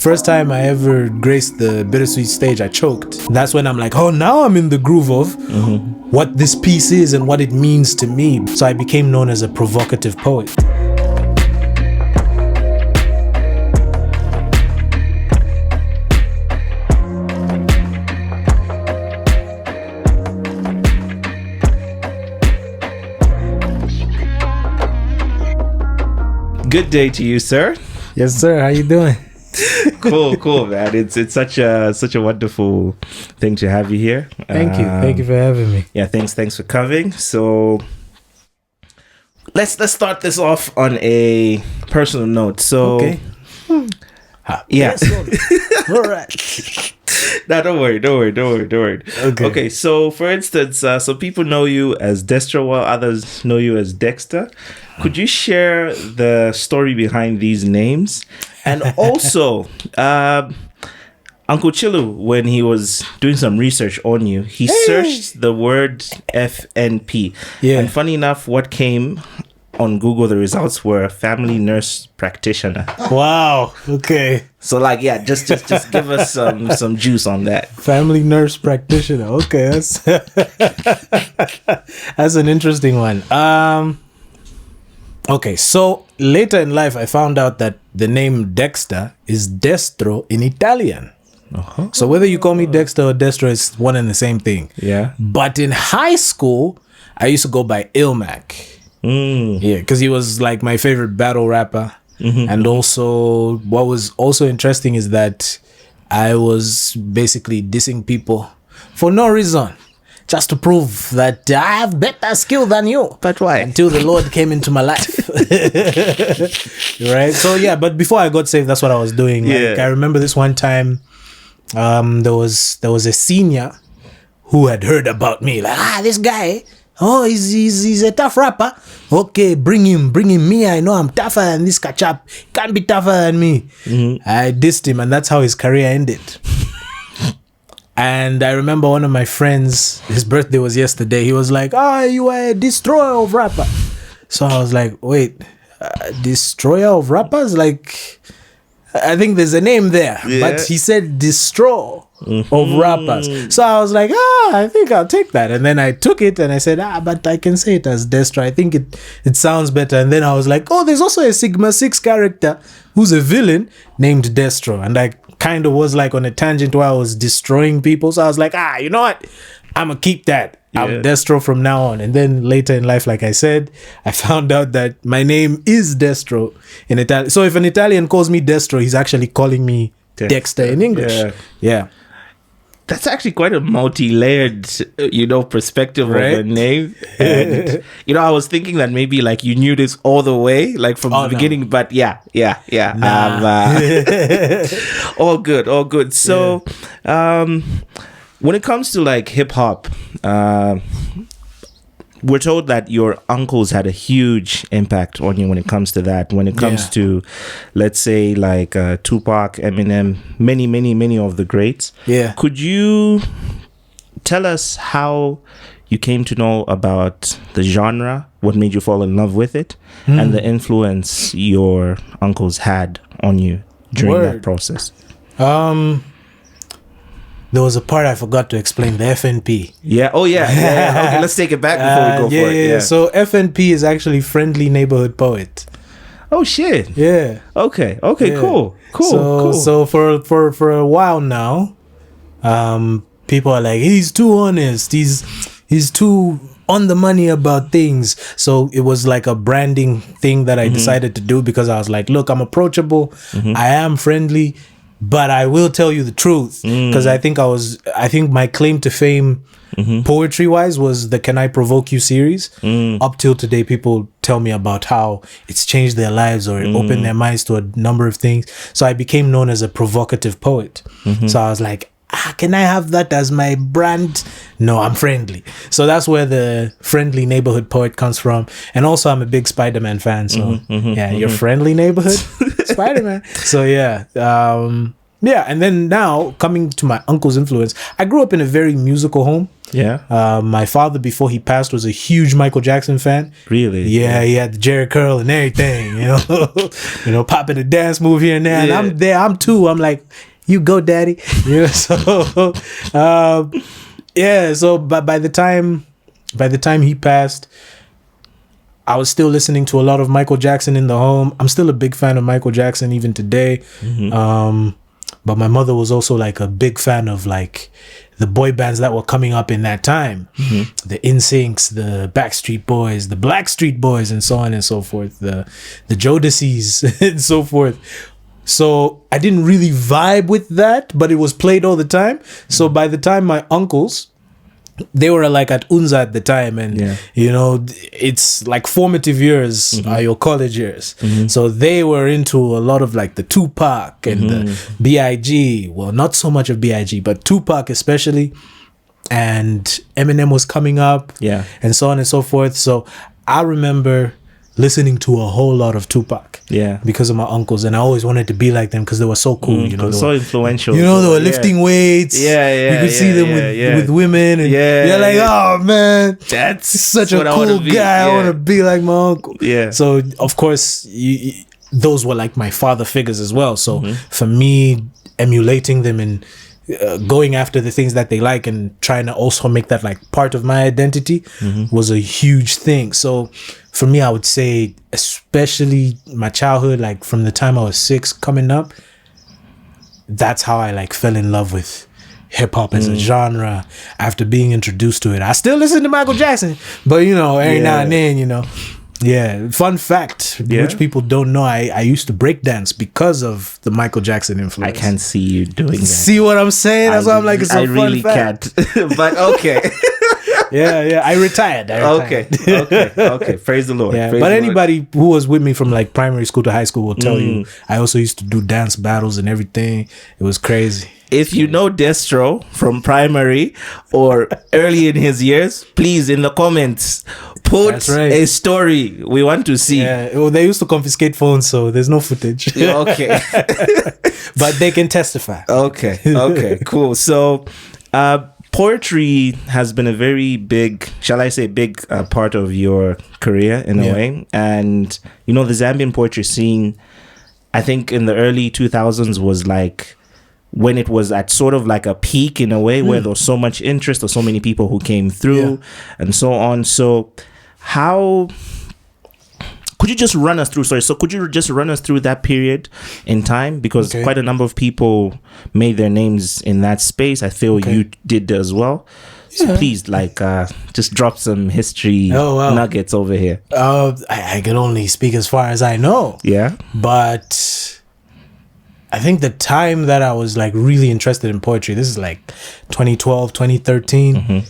First time I ever graced the bittersweet stage, I choked. That's when I'm like, oh, now I'm in the groove of what this piece is and what it means to me. So I became known as a provocative poet. Good day to you, sir. Yes, sir. How you doing? Cool, man. It's such a wonderful thing to have you here. Thank you for having me. Yeah, thanks for coming. So let's start this off on a personal note. So okay. Yeah. All right. No, don't worry. Okay, so for instance, some people know you as Destro while others know you as Dexter. Could you share the story behind these names? And also, Uncle Chilu, when he was doing some research on you, he searched the word FNP. Yeah. And funny enough, what came on Google, the results were family nurse practitioner. Wow. Okay. So just give us some juice on that. Family nurse practitioner. Okay, that's that's an interesting one. Okay, so later in life, I found out that the name Dexter is Destro in Italian. Uh-huh. So whether you call me Dexter or Destro, it's one and the same thing. Yeah. But in high school, I used to go by Ilmac. Yeah, because he was like my favorite battle rapper. And also, what was also interesting is that I was basically dissing people for no reason, just to prove that I have better skill than you. But why? Until the Lord came into my life. Right? So yeah, but before I got saved, that's what I was doing. Like, I remember this one time, there was a senior who had heard about me. Like, this guy, he's a tough rapper. Okay, bring him. Me, I know I'm tougher than this kachap. Can't be tougher than me. I dissed him, and that's how his career ended. And I remember one of my friends, his birthday was yesterday. He was like, you are a destroyer of rapper. So I was like, wait, destroyer of rappers? Like, I think there's a name there. Yeah. But he said destroy of rappers. So I was like, I think I'll take that. And then I took it and I said, but I can say it as Destro. I think it sounds better. And then I was like, there's also a Sigma 6 character who's a villain named Destro. And I kind of was like on a tangent where I was destroying people. So I was like, you know what? I'm going to keep that. I'm Destro from now on. And then later in life, like I said, I found out that my name is Destro in Italian. So if an Italian calls me Destro, he's actually calling me Dexter in English. Yeah. That's actually quite a multi-layered, perspective of a name. And, I was thinking that maybe like you knew this all the way, like from the beginning. But yeah. Nah. All good. So, when it comes to like hip hop, we're told that your uncles had a huge impact on you when it comes to that. When it comes to, let's say, like Tupac, Eminem, many of the greats. Yeah. Could you tell us how you came to know about the genre, what made you fall in love with it, and the influence your uncles had on you during that process? There was a part I forgot to explain, the FNP. Yeah. Oh, yeah. Okay, let's take it back before we go for it. Yeah. So FNP is actually Friendly Neighborhood Poet. Oh, shit. Yeah. Okay. Yeah. Cool. So for a while now, people are like, he's too honest. He's too on the money about things. So it was like a branding thing that I decided to do because I was like, look, I'm approachable. I am friendly. But I will tell you the truth because I think my claim to fame poetry wise was the Can I Provoke You series. Up till today, people tell me about how it's changed their lives or it opened their minds to a number of things. So I became known as a provocative poet. So I was like, can I have that as my brand? No, I'm friendly. So that's where the Friendly Neighborhood Poet comes from. And also I'm a big Spider-Man fan. So your friendly neighborhood Spider-Man. So yeah. Yeah, and then now coming to my uncle's influence, I grew up in a very musical home. Yeah. My father, before he passed, was a huge Michael Jackson fan. Really? Yeah, he had the Jerry curl and everything, popping a dance move here and there. And I'm there, I'm two. I'm like, you go, daddy. Yeah, so so but by the time he passed, I was still listening to a lot of Michael Jackson in the home. I'm still a big fan of Michael Jackson even today. But my mother was also like a big fan of like the boy bands that were coming up in that time. The NSYNCs, the Backstreet Boys, the Blackstreet Boys, and so on and so forth. The Jodeci's and so forth. So I didn't really vibe with that, but it was played all the time. So by the time my uncles, they were like at UNZA at the time, and it's like formative years are your college years. So they were into a lot of like the Tupac and the B.I.G. Well, not so much of B.I.G., but Tupac especially, and Eminem was coming up, and so on and so forth. So I remember listening to a whole lot of Tupac, because of my uncles, and I always wanted to be like them because they were so cool. So influential. They were lifting weights. You could see them with women, and you're like, oh man, that's such a cool guy. I want to be like my uncle. So of course, those were like my father figures as well. So for me, emulating them and going after the things that they like and trying to also make that like part of my identity was a huge thing. So for me, I would say, especially my childhood, like from the time I was 6 coming up, that's how I like fell in love with hip hop as a genre after being introduced to it. I still listen to Michael Jackson, but every now and then, fun fact, which people don't know, I used to break dance because of the Michael Jackson influence. I can't see you doing that. See what I'm saying? That's why I'm like, it's a fun fact. Can't. But okay. I retired. Okay. Praise the Lord. But anybody who was with me from like primary school to high school will tell you I also used to do dance battles and everything. It was crazy. If you know Destro from primary or early in his years, please in the comments put a story we want to see. Well, they used to confiscate phones, so there's no footage. Okay. But they can testify. Okay, cool. So poetry has been a very big, shall I say, part of your career in a way. And the Zambian poetry scene, I think in the early 2000s was like when it was at sort of like a peak in a way, where there was so much interest or so many people who came through and so on. So how could you just run us through that period in time, because quite a number of people made their names in that space. I feel you did as well. So please, just drop some history nuggets over here. I can only speak as far as I know. But I think the time that I was like really interested in poetry, this is like 2012, 2013.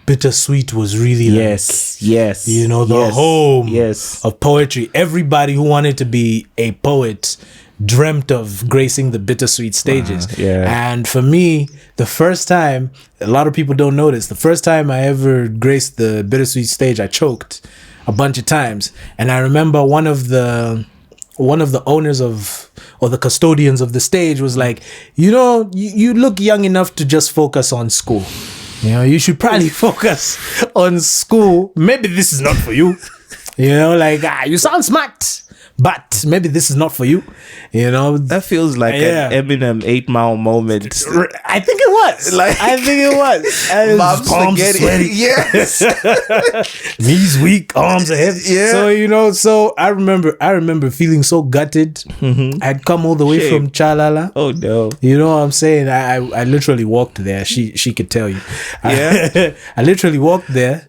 Bittersweet was really the home of poetry. Everybody who wanted to be a poet dreamt of gracing the Bittersweet stages. And for me, the first time, a lot of people don't know this, the first time I ever graced the Bittersweet stage, I choked a bunch of times. And I remember one of the owners or the custodians of the stage was like, you look young enough to just focus on school. You should probably focus on school. Maybe this is not for you. You sound smart, but maybe this is not for you. That feels like an Eminem 8 Mile moment. I think it was. Palms sweaty. Yes. Knees weak, arms are heavy. So I remember feeling so gutted. I'd come all the way from Chalala. Oh no. You know what I'm saying? I literally walked there. She could tell you. I literally walked there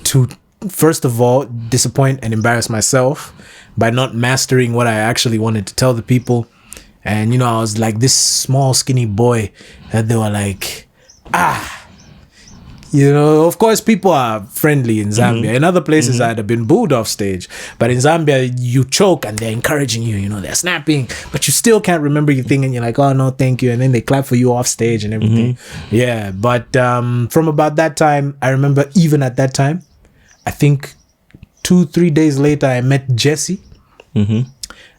to, first of all, disappoint and embarrass myself by not mastering what I actually wanted to tell the people. And I was like this small skinny boy that they were like, of course people are friendly in Zambia. In other places I'd have been booed off stage, but in Zambia you choke and they're encouraging you, they're snapping, but you still can't remember your thing and you're like, oh no, thank you, and then they clap for you off stage and everything. But from about that time, I remember even at that time, I think 2-3 days later I met Jesse,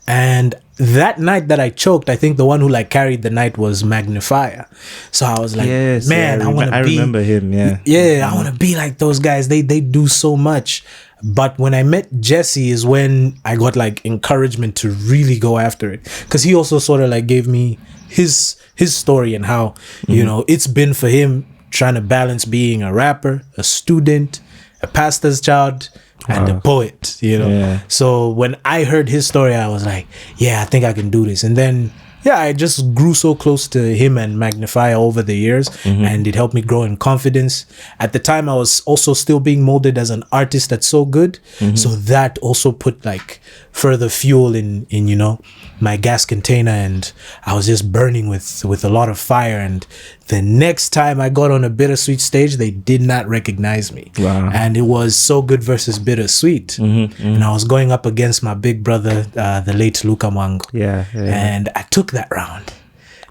and that night that I choked, I think the one who like carried the night was Magnifier. So I was like, man, I want to be. I remember him. Yeah, yeah, I want to be like those guys. They do so much. But when I met Jesse is when I got like encouragement to really go after it, because he also sort of like gave me his story and how you know it's been for him trying to balance being a rapper, a student, a pastor's child, and a poet, you know. Yeah. So when I heard his story, I was like, yeah, I think I can do this. And then yeah, I just grew so close to him and Magnifier over the years, and it helped me grow in confidence. At the time, I was also still being molded as an artist that's so good. So that also put like further fuel in you know, my gas container, and I was just burning with a lot of fire. And the next time I got on a Bittersweet stage, they did not recognize me. Wow. And it was So Good versus Bittersweet. And I was going up against my big brother, the late Luka Mwango. Yeah. And I took that round.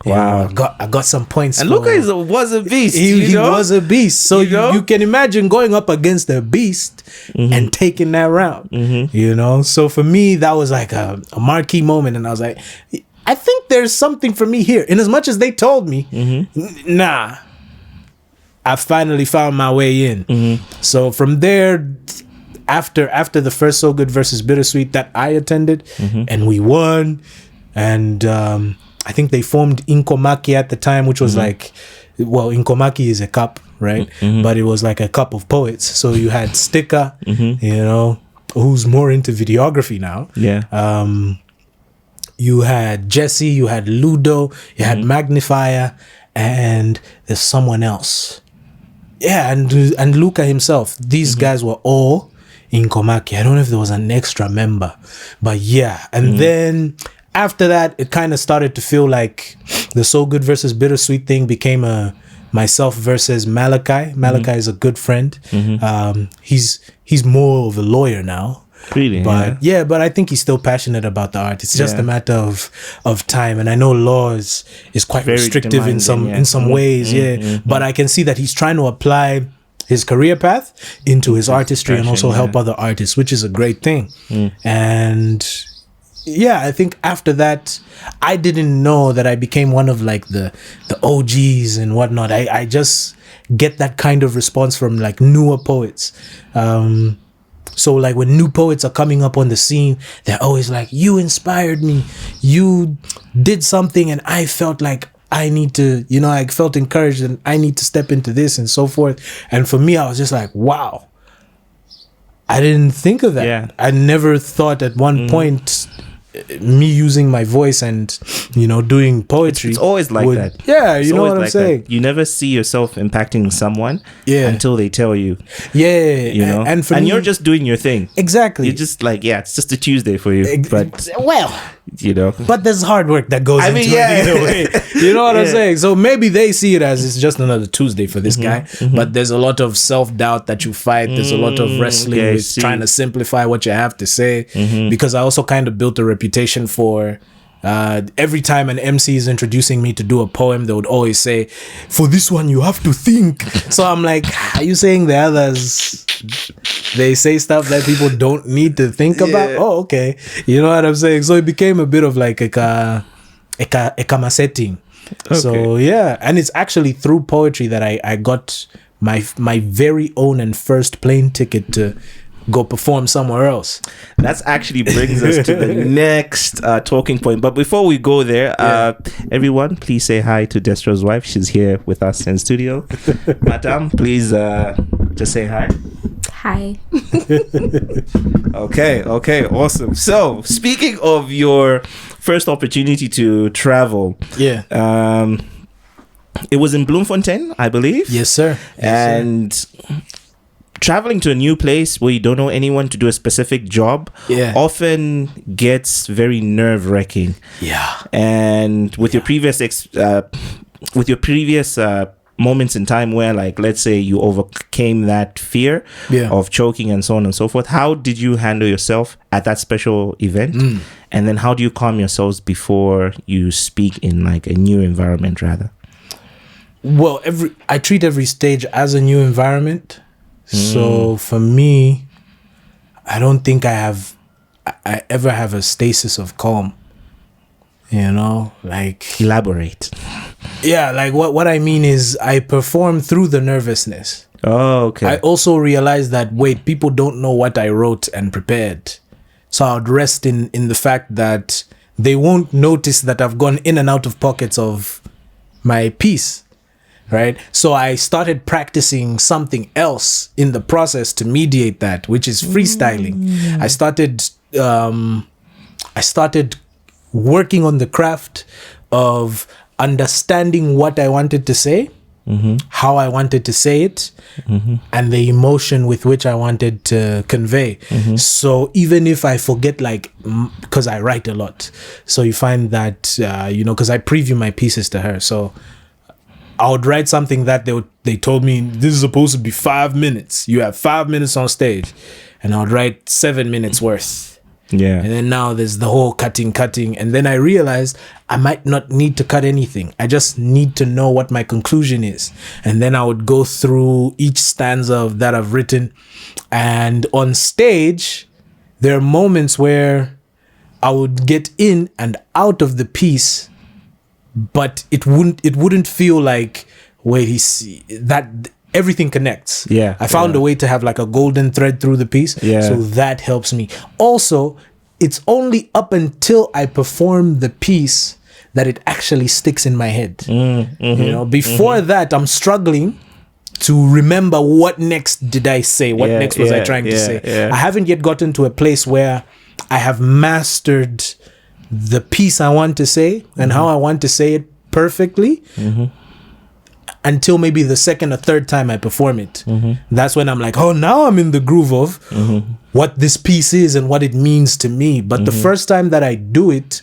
Wow. You know, I got some points. And Luka was a beast. He was a beast. So you can imagine going up against a beast and taking that round. You know, so for me that was like a marquee moment, and I was like, I think there's something for me here. In as much as they told me, nah, I finally found my way in. So from there, after the first So Good versus Bittersweet that I attended, and we won, and I think they formed Inkomaki at the time, which was like, well, Inkomaki is a cup, right? But it was like a cup of poets. So you had Sticker, you know, who's more into videography now. Yeah. You had Jesse, you had Ludo, you had Magnifier, and there's someone else. Yeah, and Luca himself. These guys were all in Komaki. I don't know if there was an extra member, but yeah. And then after that, it kind of started to feel like the So Good versus Bittersweet thing became a myself versus Malachi. Malachi is a good friend. He's more of a lawyer now. Really? But but I think he's still passionate about the art. It's just a matter of time. And I know law is quite very restrictive in some ways. But I can see that he's trying to apply his career path into his artistry and also help other artists, which is a great thing. And yeah, I think after that, I didn't know that I became one of like the OGs and whatnot. I just get that kind of response from like newer poets. So like when new poets are coming up on the scene, they're always like, you inspired me, you did something, and I felt like I need to, you know, I felt encouraged and I need to step into this and so forth. And for me, I was just like, wow, I didn't think of that. Yeah. I never thought at one point me using my voice and, you know, doing poetry. It's always like that. Yeah, It's you know what I'm like saying? that. You never see yourself impacting someone Yeah. until they tell you. Yeah. You know? And for and me, you're just doing your thing. Exactly. You're just like, yeah, it's just a Tuesday for you. But, well, you know. but there's hard work that goes into it either way. You know what I'm Yeah. saying? So maybe they see it as it's just another Tuesday for this guy. But there's a lot of self-doubt that you fight. There's a lot of wrestling okay, I with see. trying to simplify what you have to say. Because I also kind of built a reputation for every time an MC is introducing me to do a poem, they would always say, for this one you have to think. So I'm like, are you saying the others, they say stuff that people don't need to think about? Oh, okay. You know what I'm saying? So it became a bit of like a kama setting. Okay. So yeah, and it's actually through poetry that I got my very own and first plane ticket to go perform somewhere else. That actually brings us to the next talking point. But before we go there, everyone, please say hi to Destro's wife. She's here with us in studio. Madam, please just say hi. Hi. Okay, awesome. So, speaking of your first opportunity to travel, it was in Bloemfontein, I believe. Yes, sir. And traveling to a new place where you don't know anyone to do a specific job often gets very nerve-wracking. Yeah. And with your previous moments in time where, like, let's say you overcame that fear of choking and so on and so forth, how did you handle yourself at that special event? And then how do you calm yourselves before you speak in like a new environment rather? Well, I treat every stage as a new environment. So for me, I don't think I ever have a stasis of calm. You know, like Elaborate. yeah, like what I mean is I perform through the nervousness. Oh, okay. I also realized that wait, people don't know what I wrote and prepared. So I would rest in the fact that they won't notice that I've gone in and out of pockets of my piece. Right. So I started practicing something else in the process to mediate that, which is freestyling. I started working on the craft of understanding what I wanted to say, how I wanted to say it, and the emotion with which I wanted to convey. So even if I forget, like, because I write a lot, so you find that, because I preview my pieces to her. So I would write something that they told me, this is supposed to be 5 minutes. You have 5 minutes on stage. And I would write 7 minutes worth. Yeah. And then now there's the whole cutting. And then I realized I might not need to cut anything. I just need to know what my conclusion is. And then I would go through each stanza of that I've written. And on stage, there are moments where I would get in and out of the piece, but it wouldn't feel like, wait, that everything connects. Yeah. I found a way to have like a golden thread through the piece. Yeah. So that helps me. Also, it's only up until I perform the piece that it actually sticks in my head. Before that, I'm struggling to remember what next did I say? What next was I trying to say? Yeah. I haven't yet gotten to a place where I have mastered the piece I want to say and how I want to say it perfectly until maybe the second or third time I perform it. That's when I'm like, oh, now I'm in the groove of what this piece is and what it means to me. But the first time that I do it,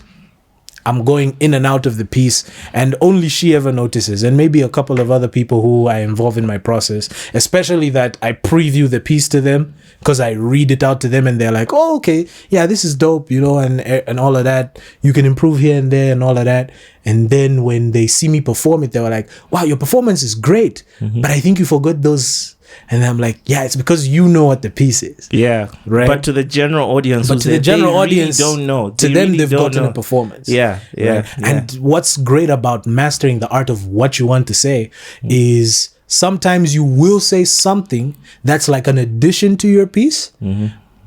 I'm going in and out of the piece, and only she ever notices, and maybe a couple of other people who I involve in my process, especially that I preview the piece to them because I read it out to them and they're like, oh, okay, yeah, this is dope, and all of that. You can improve here and there and all of that. And then when they see me perform it, they were like, wow, your performance is great, but I think you forgot those. And I'm like, yeah, it's because you know what the piece is. Yeah. Right. But to the general audience, audience, don't know. To them, they've gotten a performance. Yeah. Right? And what's great about mastering the art of what you want to say is sometimes you will say something that's like an addition to your piece,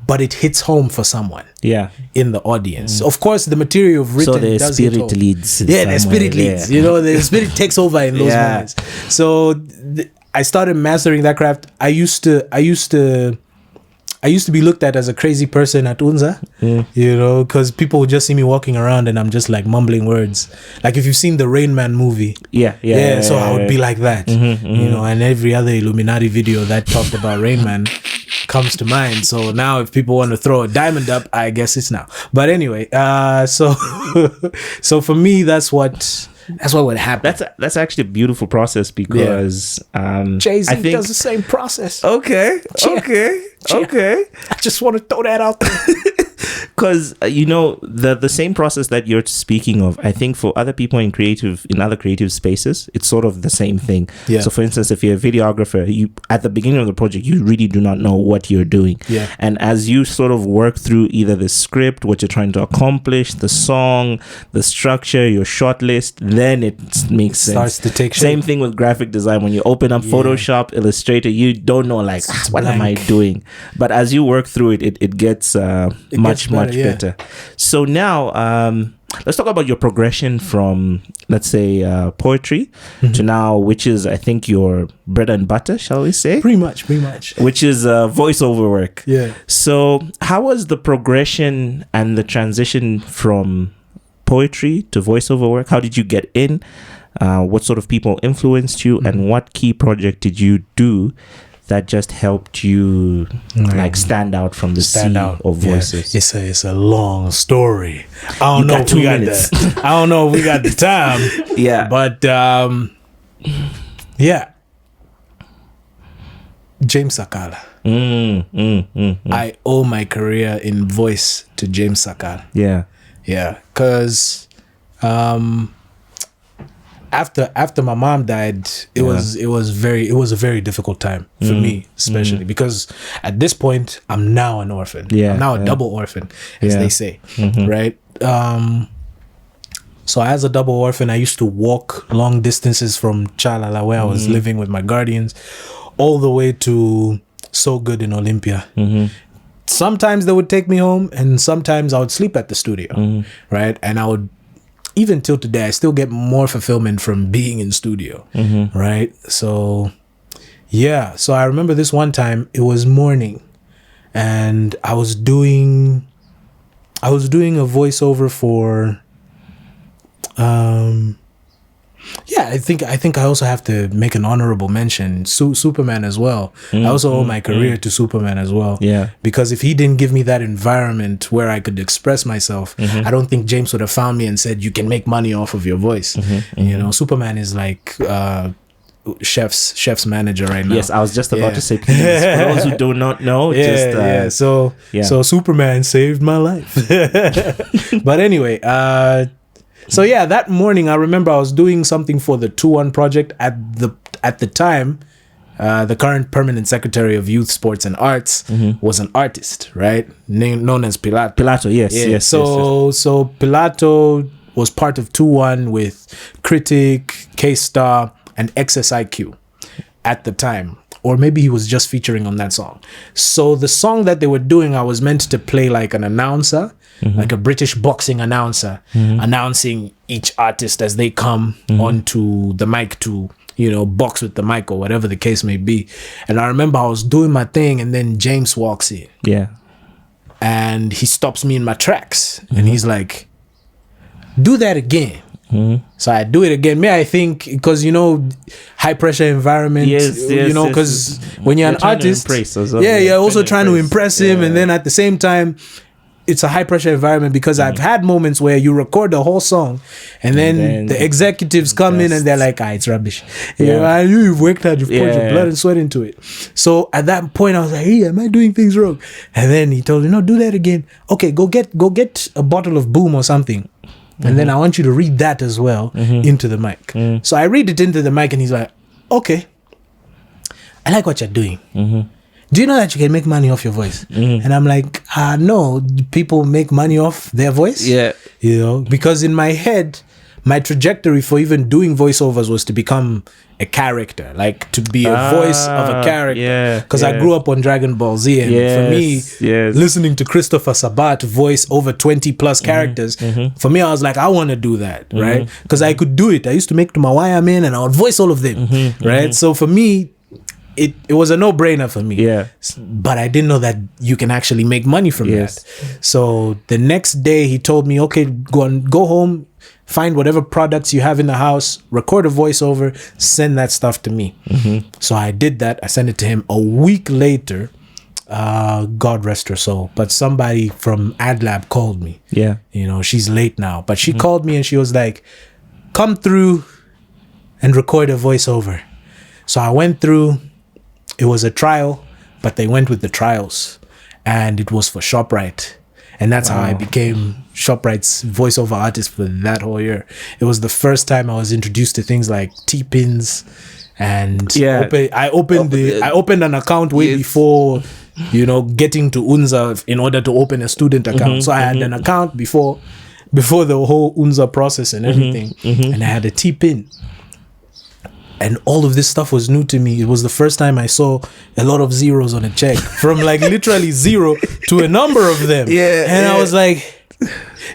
but it hits home for someone. Yeah. In the audience. Of course, the material you've written does hit home. Leads. Yeah, the spirit leads. The spirit takes over in those moments. So I started mastering that craft. I used to be looked at as a crazy person at Unza, because people would just see me walking around and I'm just like mumbling words. Like if you've seen the Rain Man movie. So I would be like that, and every other Illuminati video that talked about Rain Man comes to mind. So now if people want to throw a diamond up, I guess it's now. But anyway, so for me, that's what would happen. That's actually a beautiful process because Jay-Z does the same process. Okay. I just want to throw that out there. Because the same process that you're speaking of, I think for other people in other creative spaces, it's sort of the same thing. Yeah. So for instance, if you're a videographer, you at the beginning of the project, you really do not know what you're doing. Yeah. And as you sort of work through either the script, what you're trying to accomplish, the song, the structure, your short list, then it makes sense. Starts to take shape. Same thing with graphic design. When you open up Photoshop, Illustrator, you don't know what am I doing? But as you work through it, it gets much better. So now let's talk about your progression from, let's say, poetry to now, which is, I think, your bread and butter, shall we say? Pretty much. Which is voiceover work. Yeah. So how was the progression and the transition from poetry to voiceover work? How did you get in? What sort of people influenced you? And what key project did you do that just helped you stand out from the sea of voices? It's a long story. I don't know if we got the time. Yeah. But James Sakala. I owe my career in voice to James Sakala. Yeah, because after my mom died, it was a very difficult time for me, especially because at this point I'm now an orphan. I'm now a double orphan, as they say, right? So as a double orphan, I used to walk long distances from Chalala, where I was living with my guardians, all the way to So Good in Olympia. Sometimes they would take me home, and sometimes I would sleep at the studio, right? And I would, even till today, I still get more fulfillment from being in studio, right? So, yeah. So I remember this one time, it was morning, and I was doing a voiceover for, I think I also have to make an honorable mention, Superman as well. I also owe my career to Superman as well. Yeah. Because if he didn't give me that environment where I could express myself, I don't think James would have found me and said, you can make money off of your voice. You know, Superman is like chef's manager right now. Yes, I was just about to say, please, for those who do not know, So Superman saved my life. But anyway, so yeah, that morning I remember I was doing something for the 2-1 project at the time. The current permanent secretary of youth, sports and arts was an artist, right? Known as Pilato. Pilato, yes. So Pilato was part of 2-1 with Critic, K-Star, and XSIQ at the time. Or maybe he was just featuring on that song. So the song that they were doing, I was meant to play like an announcer, like a British boxing announcer, announcing each artist as they come onto the mic to, you know, box with the mic or whatever the case may be. And I remember I was doing my thing, and then James walks in. Yeah. And he stops me in my tracks. And he's like, do that again. So I do it again. I think because, you know, high pressure environment, you know, because when you're an artist, you're also trying to impress him. And then at the same time, it's a high pressure environment because I've had moments where you record the whole song and then the executives come in and they're like, it's rubbish. You know, you've worked hard, you've poured your blood and sweat into it. So at that point I was like, hey, am I doing things wrong? And then he told me, no, do that again. Okay, go get a bottle of Boom or something. And then I want you to read that as well into the mic. So I read it into the mic and he's like, okay, I like what you're doing. Do you know that you can make money off your voice? And I'm like, no, people make money off their voice? Yeah. You know, because in my head, my trajectory for even doing voiceovers was to become a character, like to be a voice of a character. Because I grew up on Dragon Ball Z, and for me, listening to Christopher Sabat voice over 20 plus characters, for me, I was like, I want to do that, right? Because I could do it. I used to make Tumawaya Men, and I would voice all of them, right? So for me, it was a no-brainer for me. But I didn't know that you can actually make money from that. So the next day he told me, okay, go home, find whatever products you have in the house, record a voiceover, send that stuff to me. So I did that. I sent it to him. A week later, God rest her soul, but somebody from AdLab called me. You know, she's late now, but she called me and she was like, come through and record a voiceover. So I went through. It was a trial, but they went with the trials, and it was for ShopRite. And that's how I became ShopRite's voiceover artist for that whole year. It was the first time I was introduced to things like T-pins, and I opened an account way before, you know, getting to Unza in order to open a student account. So I had an account before the whole Unza process and everything, and I had a T-pin. And all of this stuff was new to me. It was the first time I saw a lot of zeros on a check, from like literally zero to a number of them. I was like,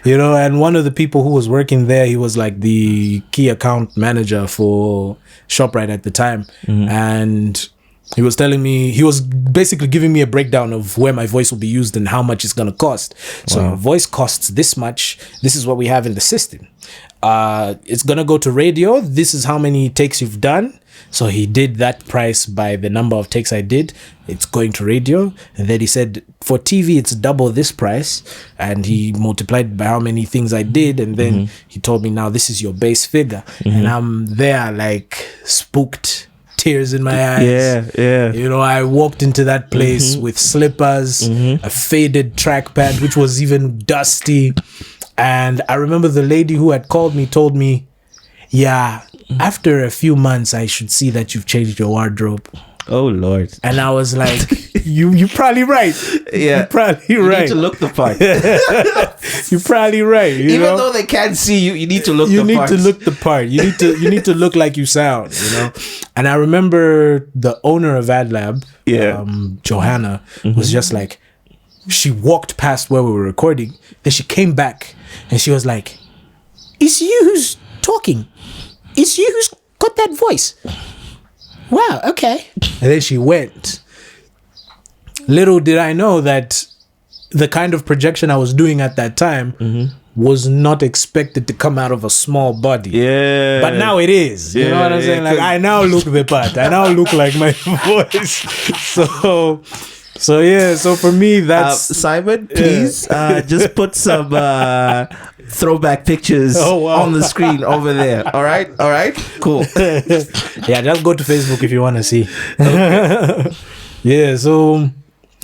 you know, and one of the people who was working there, he was like the key account manager for ShopRite at the time. And he was telling me, he was basically giving me a breakdown of where my voice will be used and how much it's going to cost. So your voice costs this much. This is what we have in the system. It's going to go to radio. This is how many takes you've done. So he did that price by the number of takes I did. It's going to radio. And then he said, for TV, it's double this price. And he multiplied by how many things I did. And then he told me, now this is your base figure. And I'm there like spooked, tears in my eyes. You know, I walked into that place with slippers, a faded trackpad, which was even dusty. And I remember the lady who had called me told me, after a few months, I should see that you've changed your wardrobe. Oh Lord. And I was like, you're probably right. Yeah. You're probably You right. need to look the part. You're probably right. Even though they can't see you, you need to look the part. You need to look the part. You need to look like you sound, you know? And I remember the owner of AdLab, Johanna, was just like, she walked past where we were recording, then she came back and she was like, it's you who's talking. It's you who's got that voice. Wow, okay. And then she went. Little did I know that the kind of projection I was doing at that time was not expected to come out of a small body. Yeah. But now it is. You know what I'm saying? Like, I now look the part. I now look like my voice. So yeah, so for me, that's... Simon, please just put some throwback pictures on the screen over there. All right? Cool. Yeah, just go to Facebook if you want to see. Okay. Yeah, so...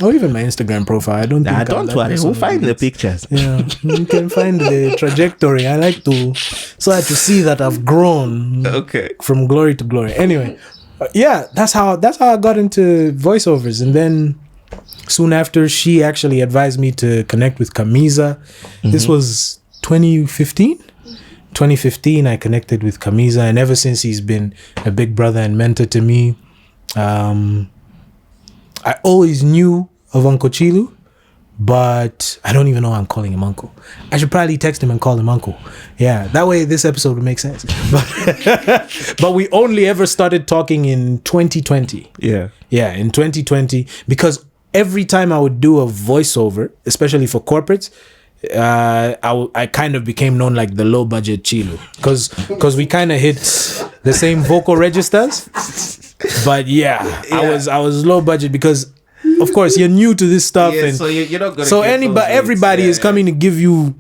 Or even my Instagram profile. I don't think... don't worry. We'll find the pictures. Yeah, you can find the trajectory. I like to... So that you see that I've grown from glory to glory. Anyway, yeah, that's how I got into voiceovers. And then... Soon after, she actually advised me to connect with Camisa. This was 2015. 2015, I connected with Camisa, and ever since he's been a big brother and mentor to me. I always knew of Uncle Chilu, but I don't even know why I'm calling him Uncle. I should probably text him and call him Uncle. Yeah, that way this episode would make sense. But we only ever started talking in 2020. Yeah, in 2020, because every time I would do a voiceover, especially for corporates, I kind of became known like the low budget Chilu, because we kind of hit the same vocal registers. But I was low budget because, of course, you're new to this stuff, and so you're not gonna. So everybody is coming to give you.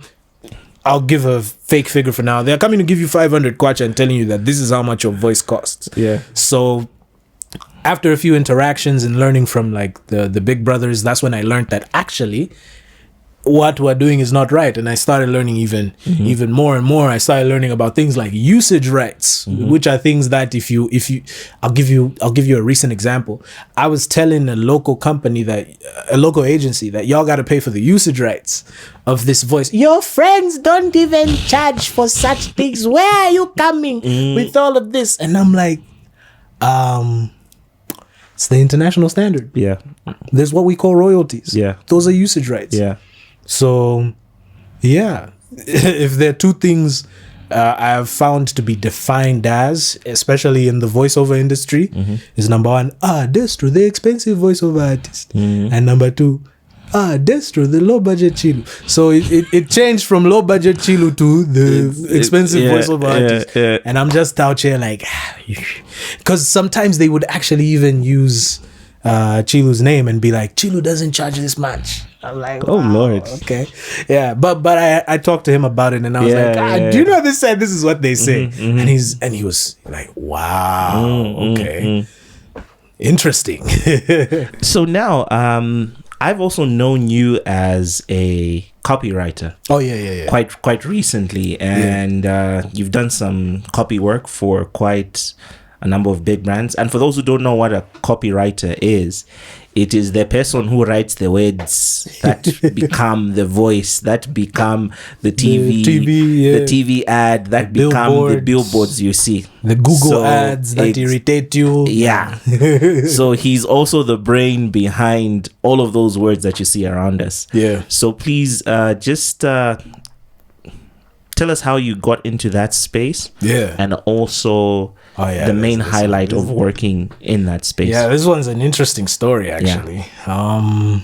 I'll give a fake figure for now. They're coming to give you 500 kwacha and telling you that this is how much your voice costs. Yeah. So after a few interactions and learning from like the big brothers, that's when I learned that actually what we're doing is not right. And I started learning even more and more. I started learning about things like usage rights, which are things that if you I'll give you a recent example. I was telling a local agency that y'all got to pay for the usage rights of this voice. Your friends don't even charge for such things. Where are you coming with all of this? And I'm like, it's the international standard. Yeah. There's what we call royalties. Yeah. Those are usage rights. Yeah. So, yeah, if there are two things I have found to be defined as, especially in the voiceover industry, is number one, Destro, the expensive voiceover artist. And number two, Destro, the low budget Chilu. So it changed from low budget Chilu to the expensive voiceover artist. Yeah. And I'm just out here like, because sometimes they would actually even use Chilu's name and be like, Chilu doesn't charge this much. I'm like, wow, oh Lord, okay, yeah, but I talked to him about it, and I was like, do you know this is what they say? And he was like, wow, okay, interesting. So now, I've also known you as a copywriter. Oh yeah. Quite recently, and you've done some copy work for quite a number of big brands. And for those who don't know what a copywriter is, it is the person who writes the words that become the voice, that become the TV ad, that become the billboards you see. The Google ads that irritate you. Yeah. So he's also the brain behind all of those words that you see around us. Yeah. So please just tell us how you got into that space. Yeah. And also the main highlight of working in that space. Yeah, this one's an interesting story, actually. Yeah.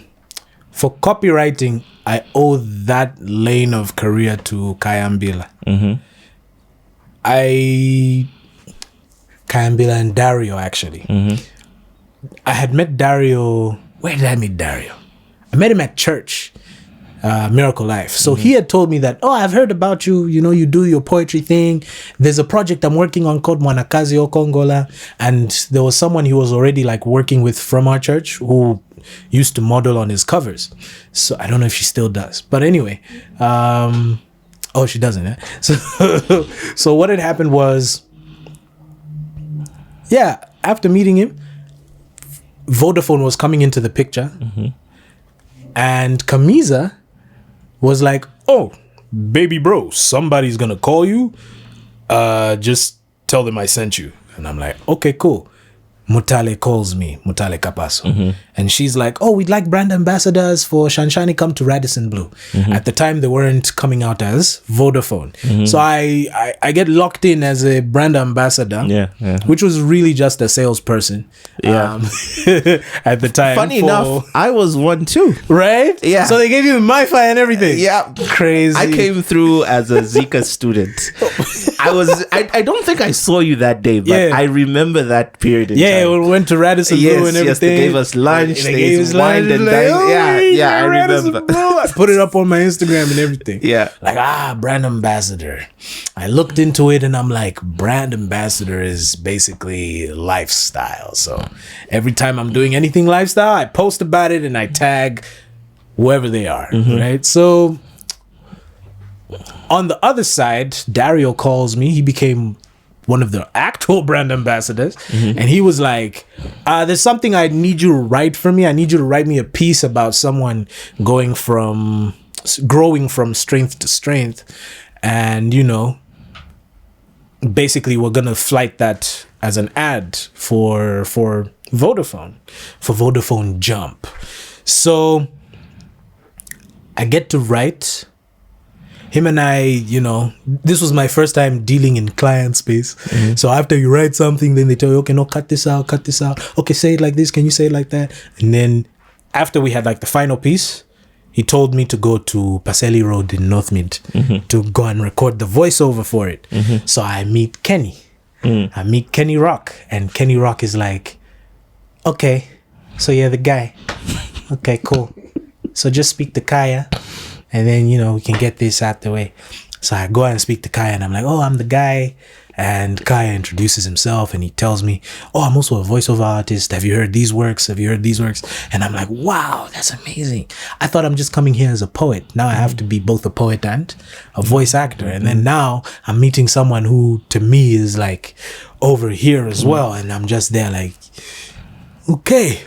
For copywriting, I owe that lane of career to Kayambila. Kayambila and Dario, actually. I had met Dario. Where did I meet Dario? I met him at church. Miracle Life. So he had told me that, I've heard about you, you do your poetry thing. There's a project I'm working on called Mwanakazi Okongola. And there was someone he was already like working with from our church who used to model on his covers. So I don't know if she still does. But anyway, she doesn't. Eh? So what had happened was, after meeting him, Vodafone was coming into the picture, and Camisa was like, "Oh, baby bro, somebody's gonna call you. Just tell them I sent you." And I'm like, "Okay, cool." Mutale calls me, Mutale Capasso. And she's like, "Oh, we'd like brand ambassadors for Shanshani come to Radisson Blue." At the time, they weren't coming out as Vodafone. So I get locked in as a brand ambassador, which was really just a salesperson at the time. Funny enough, I was one too. Right? Yeah. So they gave you Wi-Fi and everything. Yeah. Crazy. I came through as a Zika student. I don't think I saw you that day, but I remember that period in time. Yeah, we went to Radisson Blue and everything. Yes, they gave us lunch. They gave us wine and like, dine. I remember. I put it up on my Instagram and everything. Yeah. Like, brand ambassador. I looked into it and I'm like, brand ambassador is basically lifestyle. So every time I'm doing anything lifestyle, I post about it and I tag whoever they are, right? So on the other side, Dario calls me. He became one of the actual brand ambassadors, and he was like, "There's something I need you to write for me. I need you to write me a piece about someone growing from strength to strength, and basically we're gonna flight that as an ad for Vodafone Jump." So I get to write. Him and I, this was my first time dealing in client space. So after you write something, then they tell you, "Okay, no, cut this out. Okay, say it like this. Can you say it like that?" And then after we had like the final piece, he told me to go to Paseli Road in North Mid to go and record the voiceover for it. So I meet Kenny. I meet Kenny Rock. And Kenny Rock is like, "Okay, so you're the guy. Okay, cool. So just speak to Kaya. And then, we can get this out the way." So I go and speak to Kaya and I'm like, "Oh, I'm the guy." And Kaya introduces himself and he tells me, "Oh, I'm also a voiceover artist. Have you heard these works? And I'm like, "Wow, that's amazing. I thought I'm just coming here as a poet. Now I have to be both a poet and a voice actor." And then now I'm meeting someone who to me is like over here as well. And I'm just there like, okay,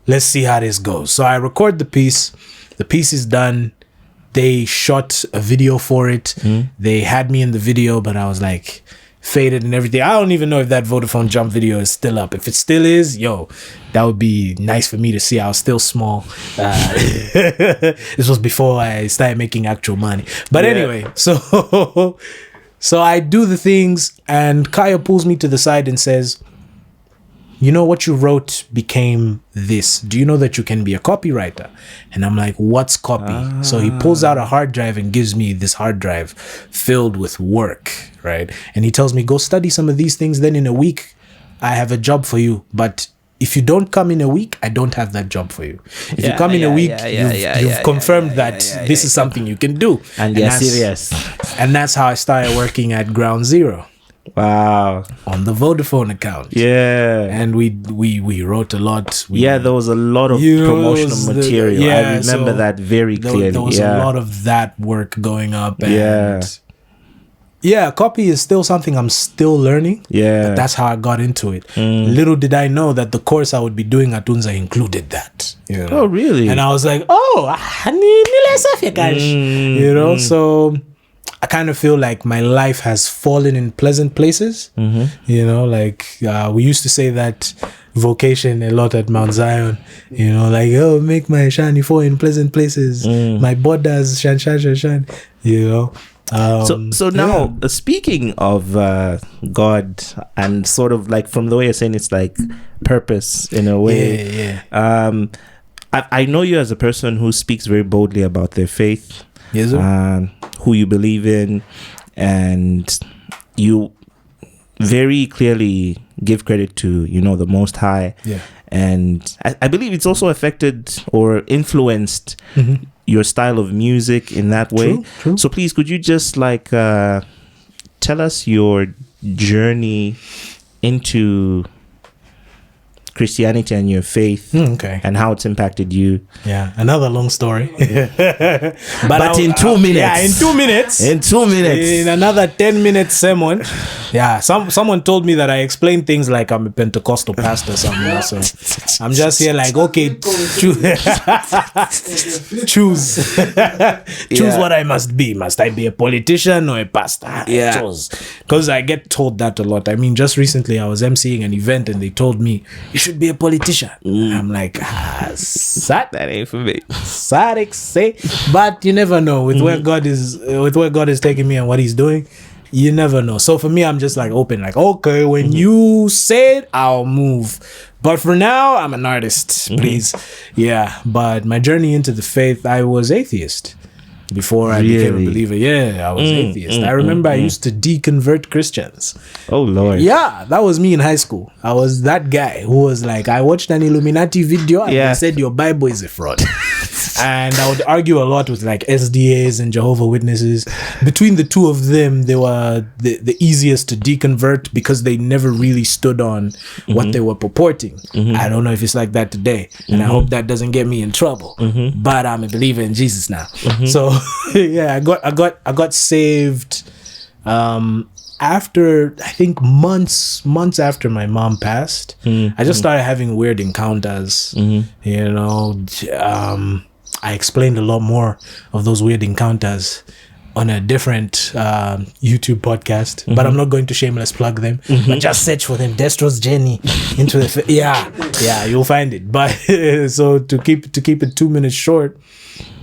let's see how this goes. So I record the piece. The piece is done. They shot a video for it. They had me in the video, but I was like faded and everything. I don't even know if that Vodafone Jump video is still up. If it still is, that would be nice for me to see. I was still small. This was before I started making actual money. But anyway, so I do the things and Kaya pulls me to the side and says, "What you wrote became this. Do you know that you can be a copywriter?" And I'm like, "What's copy?" So he pulls out a hard drive and gives me this hard drive filled with work, right? And he tells me, "Go study some of these things. Then in a week, I have a job for you. But if you don't come in a week, I don't have that job for you. If you come in a week, you've confirmed that this is something you can do." And you're serious. And that's how I started working at Ground Zero. Wow. On the Vodafone account. Yeah. And we wrote a lot. There was a lot of promotional material. I remember that very clearly. There was a lot of that work going up. And copy is still something I'm still learning. Yeah. But that's how I got into it. Little did I know that the course I would be doing at Unza included that. Oh, really? And I was like, so I kind of feel like my life has fallen in pleasant places. We used to say that vocation a lot at Mount Zion, make my shani fall in pleasant places. My borders, shan. So now, speaking of God and sort of like from the way you're saying it's like purpose in a way. I know you as a person who speaks very boldly about their faith. Yes, sir. Who you believe in, and you very clearly give credit to the Most High. And I believe it's also affected or influenced your style of music in that way. True. So please, could you just tell us your journey into Christianity and your faith, Okay. and how it's impacted you. Yeah, another long story. But in 2 minutes. Yeah, in 2 minutes. In 2 minutes. In another 10-minute sermon. Yeah, someone told me that I explain things like I'm a Pentecostal pastor somewhere. So I'm just here like, okay, choose what I must be. Must I be a politician or a pastor? Yeah. Because I get told that a lot. I mean, just recently I was emceeing an event and they told me, you should be a politician. I'm like, that ain't for me. Say, but you never know with where God is taking me and what He's doing. You never know. So for me, I'm just like open, like, okay, when you say it, I'll move. But for now, I'm an artist, please. Yeah. But my journey into the faith, I was atheist before I became a believer. Yeah, I was atheist. I remember I used to deconvert Christians. Oh, Lord. Yeah, that was me in high school. I was that guy who was like, I watched an Illuminati video and they said your Bible is a fraud. And I would argue a lot with like SDAs and Jehovah Witnesses. Between the two of them, they were the easiest to deconvert because they never really stood on what they were purporting. I don't know if it's like that today, and I hope that doesn't get me in trouble. But I'm a believer in Jesus now. So yeah, I got saved after, I think, months after my mom passed. I just started having weird encounters. You know, I explained a lot more of those weird encounters on a different YouTube podcast, but I'm not going to shameless plug them. But just search for them, Destro's journey into the yeah, you'll find it. But so to keep it 2 minutes short,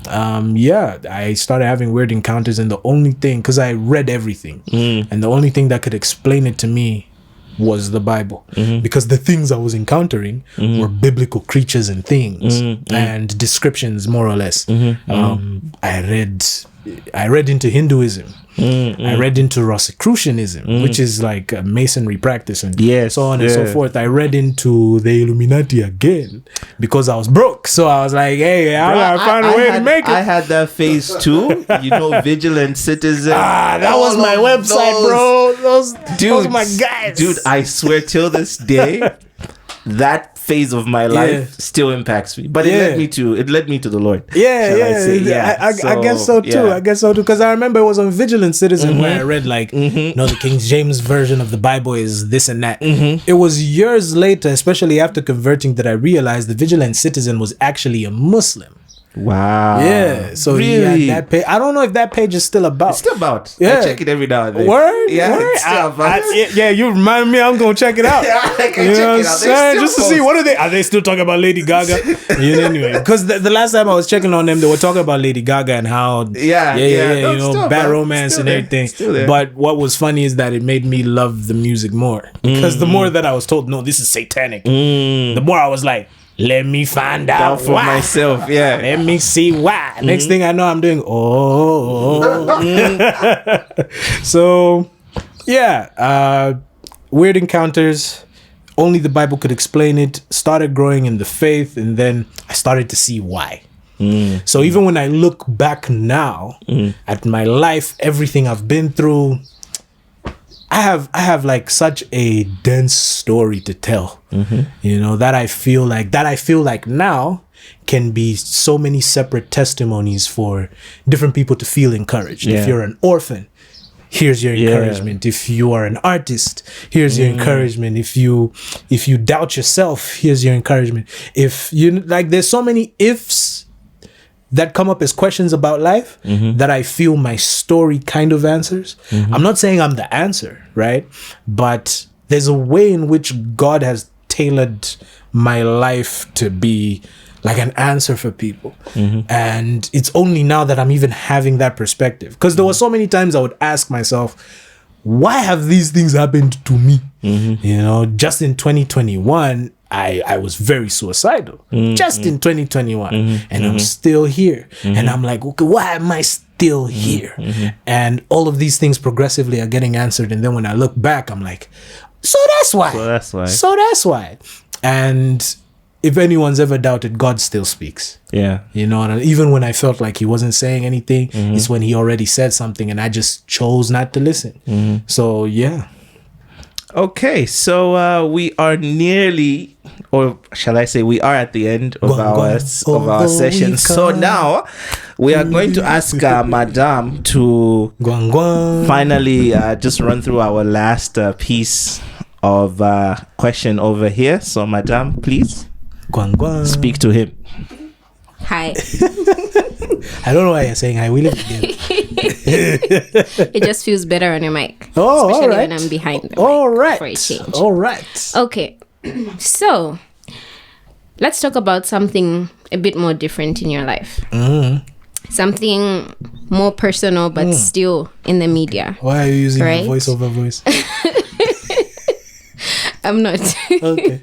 I started having weird encounters, and the only thing, because I read everything, and the only thing that could explain it to me was the Bible, because the things I was encountering were biblical creatures and things and descriptions, more or less. I read into Hinduism. I read into Rosicrucianism, which is like a masonry practice, and so on and so forth. I read into the Illuminati again because I was broke. So I was like, hey, I found a way to make it. I had that phase too. You know, Vigilant Citizen. That was my website, bro. Those were my guys. Dude, I swear till this day, that phase of my life still impacts me, but it led me to the Lord. I guess so too. Because I remember it was on Vigilant Citizen where I read like, no, the King James version of the Bible is this and that. It was years later, especially after converting, that I realized the Vigilant Citizen was actually a Muslim. Wow. Yeah. So really? That page. I don't know if that page is still about. It's still about. Yeah. I check it every now and then. Word? Yeah. Word? It's still about. Yeah, you remind me. I'm gonna check it out. I can check it out. Just to see what are they still talking about Lady Gaga? Anyway, because the last time I was checking on them, they were talking about Lady Gaga and how bad romance and everything. But what was funny is that it made me love the music more, because the more that I was told, no, this is satanic, the more I was like, let me find out for myself. Yeah. Let me see why. Next thing I know, I'm doing So weird encounters. Only the Bible could explain it. Started growing in the faith, and then I started to see why. So even when I look back now at my life, everything I've been through, I have like such a dense story to tell, you know, that I feel like now can be so many separate testimonies for different people to feel encouraged. If you're an orphan, here's your encouragement. If you are an artist, here's your encouragement. If you doubt yourself, here's your encouragement. If you like, there's so many ifs that come up as questions about life that I feel my story kind of answers. I'm not saying I'm the answer, right? But there's a way in which God has tailored my life to be like an answer for people. And it's only now that I'm even having that perspective. Because there were so many times I would ask myself, why have these things happened to me? You know, just in 2021, I was very suicidal just in 2021, and I'm still here, and I'm like, okay, why am I still here? And all of these things progressively are getting answered, and then when I look back, I'm like, so that's why. And if anyone's ever doubted, God still speaks. Yeah, you know, and even when I felt like He wasn't saying anything, it's when He already said something, and I just chose not to listen. So yeah. Okay, so we are nearly, or shall I say, we are at the end of our session. So now we are going to ask Madame to finally just run through our last piece of question over here. So, Madame, please speak to him. Hi. I don't know why you're saying hi. We live together. It just feels better on your mic. Oh, especially all right. when I'm behind the all mic right. for a change. All right. Okay. So, let's talk about something a bit more different in your life. Something more personal, but still in the media. Why are you using right? the voiceover voice? I'm not. Okay.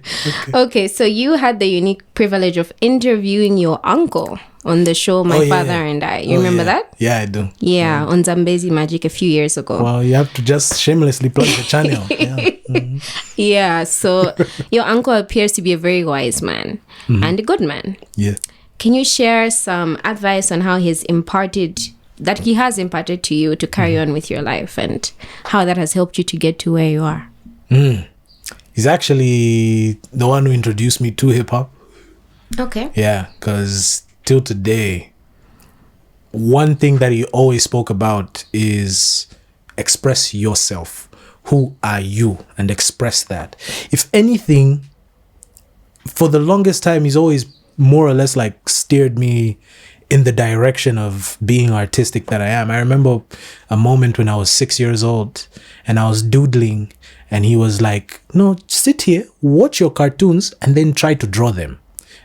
Okay, so you had the unique privilege of interviewing your uncle on the show My Father and I. You remember that? Yeah, I do. Yeah, on Zambezi Magic a few years ago. Well, you have to just shamelessly plug the channel. Yeah. Yeah, so your uncle appears to be a very wise man and a good man. Yeah. Can you share some advice on how he has imparted to you to carry on with your life and how that has helped you to get to where you are? He's actually the one who introduced me to hip hop. Okay. Yeah, because till today, one thing that he always spoke about is express yourself. Who are you? And express that. If anything, for the longest time, he's always more or less like steered me in the direction of being artistic that I am. I remember a moment when I was 6 years old and I was doodling and he was like, no, sit here, watch your cartoons and then try to draw them.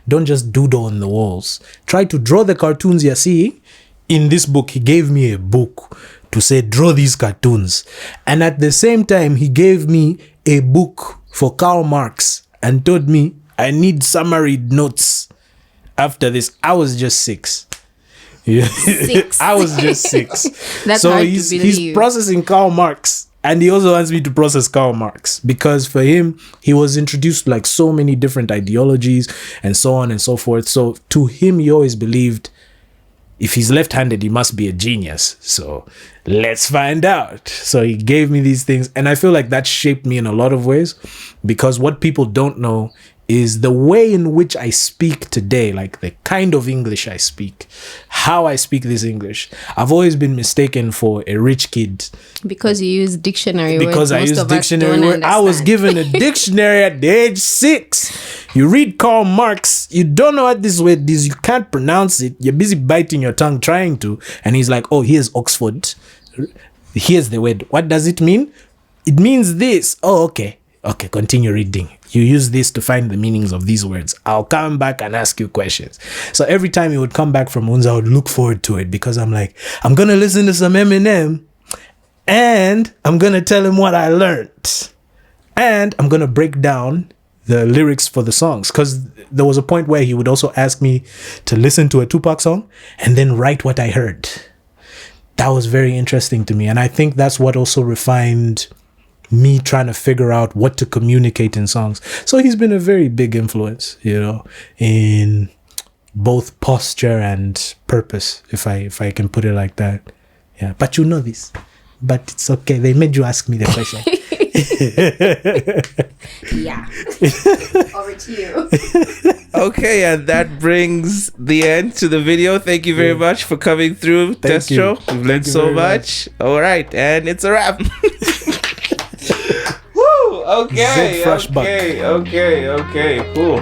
Don't just doodle on the walls. Try to draw the cartoons you're seeing. In this book, he gave me a book to say, draw these cartoons. And at the same time, he gave me a book for Karl Marx and told me I need summary notes. After this, I was just 6. Yeah. 6. I was just 6. That's so hard he's to believe. he's processing Karl Marx, and he also wants me to process Karl Marx because for him, he was introduced to like so many different ideologies and so on and so forth. So to him, he always believed if he's left-handed, he must be a genius. So let's find out. So he gave me these things, and I feel like that shaped me in a lot of ways because what people don't know is the way in which I speak today, like the kind of English I speak, how I speak this English. I've always been mistaken for a rich kid. Because you use dictionary words. Because I most use of us dictionary don't words. I was understand. given a dictionary at the age 6. You read Karl Marx, you don't know what this word is, you can't pronounce it, you're busy biting your tongue trying to, and he's like, oh, here's Oxford. Here's the word. What does it mean? It means this. Oh, okay. Okay, continue reading. You use this to find the meanings of these words. I'll come back and ask you questions. So every time he would come back from Unza, I would look forward to it because I'm like, I'm going to listen to some Eminem and I'm going to tell him what I learned. And I'm going to break down the lyrics for the songs because there was a point where he would also ask me to listen to a Tupac song and then write what I heard. That was very interesting to me. And I think that's what also refined me trying to figure out what to communicate in songs. So he's been a very big influence, in both posture and purpose, if I can put it like that. Yeah, but you know this. But it's okay. They made you ask me the question. Yeah. Over to you. Okay, and that brings the end to the video. Thank you very much for coming through, Destro. We've learned so much. All right, and it's a wrap. Woo! Okay. Flashback. Okay. Cool.